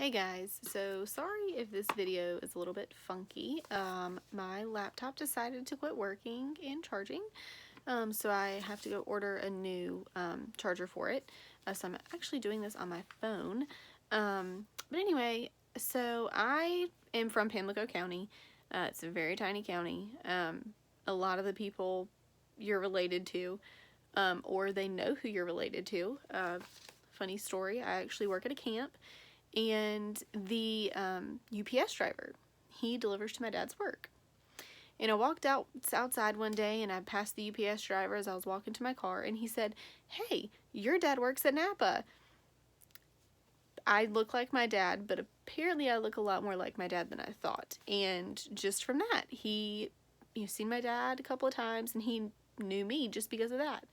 Hey guys, so sorry if this video is a little bit funky. My laptop decided to quit working and charging, so I have to go order a new charger for it. So I'm actually doing this on my phone. But anyway, so I am from Pamlico County. It's a very tiny county. A lot of the people you're related to, or they know who you're related to. Funny story, I actually work at a camp. And the UPS driver, he delivers to my dad's work. And I walked outside one day and I passed the UPS driver as I was walking to my car, and he said, "Hey, your dad works at Napa." I look like my dad, but apparently I look a lot more like my dad than I thought. And just from that, you've seen my dad a couple of times, and he knew me just because of that.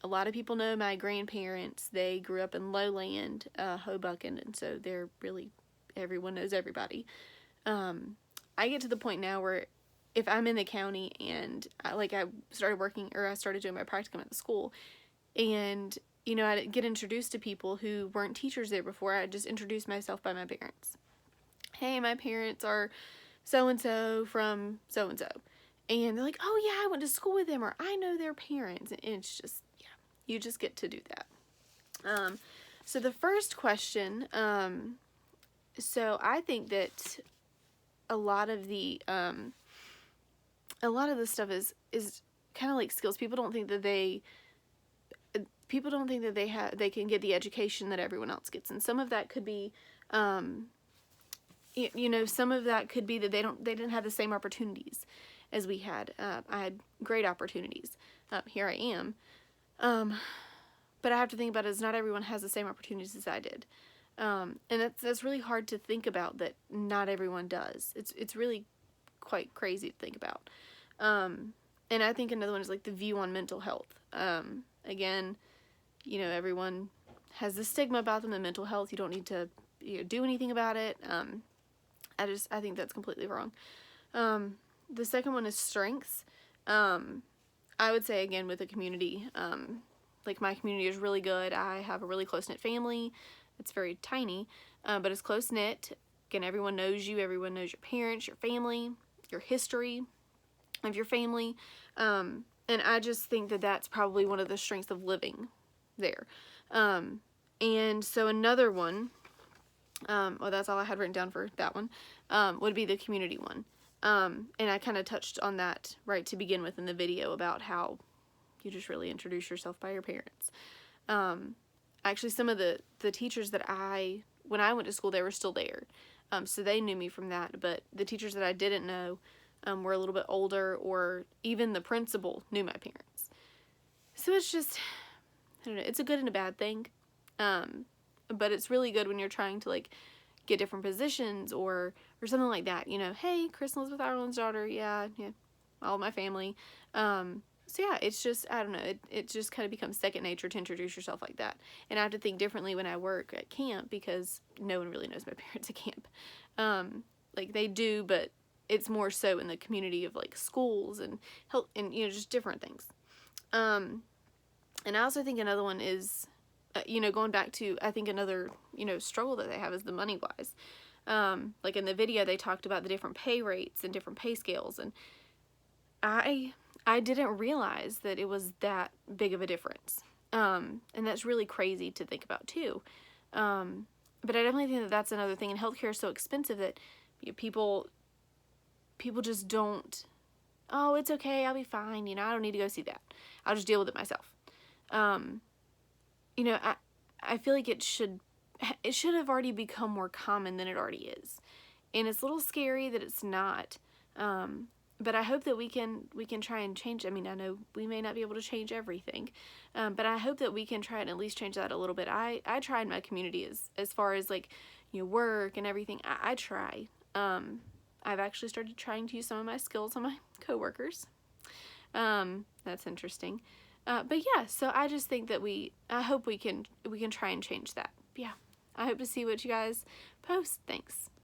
A lot of people know my grandparents. They grew up in Lowland, Hoboken, and so they're really, everyone knows everybody. I get to the point now where if I'm in the county and I started working, or I started doing my practicum at the school, and I get introduced to people who weren't teachers there before. I just introduce myself by my parents. Hey, my parents are so-and-so from so-and-so. And they're like, "Oh yeah, I went to school with them," or "I know their parents." And it's just, yeah, you just get to do that. So the first question, so I think that a lot of the stuff is kind of like skills. People don't think that they can get the education that everyone else gets, and some of that could be, some of that could be that they didn't have the same opportunities as we had. I had great opportunities. Here I am. But I have to think about it as not everyone has the same opportunities as I did. And that's really hard to think about, that not everyone does. It's really quite crazy to think about. And I think another one is like the view on mental health. Again, everyone has the stigma about them, the mental health. You don't need to do anything about it. I think that's completely wrong. The second one is strengths. I would say, again, with the community, like my community is really good. I have a really close-knit family. It's very tiny, but it's close-knit. Again, everyone knows you. Everyone knows your parents, your family, your history of your family. And I just think that that's probably one of the strengths of living there. And so another one, well, that's all I had written down for that one, would be the community one. And I kind of touched on that right to begin with in the video about how you just really introduce yourself by your parents. Actually, some of the teachers that when I went to school, they were still there. So they knew me from that, but the teachers that I didn't know were a little bit older, or even the principal knew my parents. So it's just, I don't know, it's a good and a bad thing. But it's really good when you're trying to get different positions or something like that. Hey, Chris lives with Ireland's daughter. Yeah, all my family. So yeah, it's just, I don't know, it just kind of becomes second nature to introduce yourself like that. And I have to think differently when I work at camp, because no one really knows my parents at camp. They do, but it's more so in the community of schools and help, and just different things. And I also think another one is, going back to, I think another, struggle that they have is the money-wise. Like in the video, they talked about the different pay rates and different pay scales, and I didn't realize that it was that big of a difference. And that's really crazy to think about too. But I definitely think that that's another thing, and healthcare is so expensive that people just don't, "Oh, it's okay, I'll be fine, I don't need to go see that. I'll just deal with it myself." I feel like it should have already become more common than it already is. And it's a little scary that it's not. But I hope that we can try and change. I mean, I know we may not be able to change everything, but I hope that we can try and at least change that a little bit. I try in my community as far as work and everything. I try. I've actually started trying to use some of my skills on my coworkers. That's interesting. But yeah, so I just think that I hope we can try and change that. Yeah, I hope to see what you guys post. Thanks.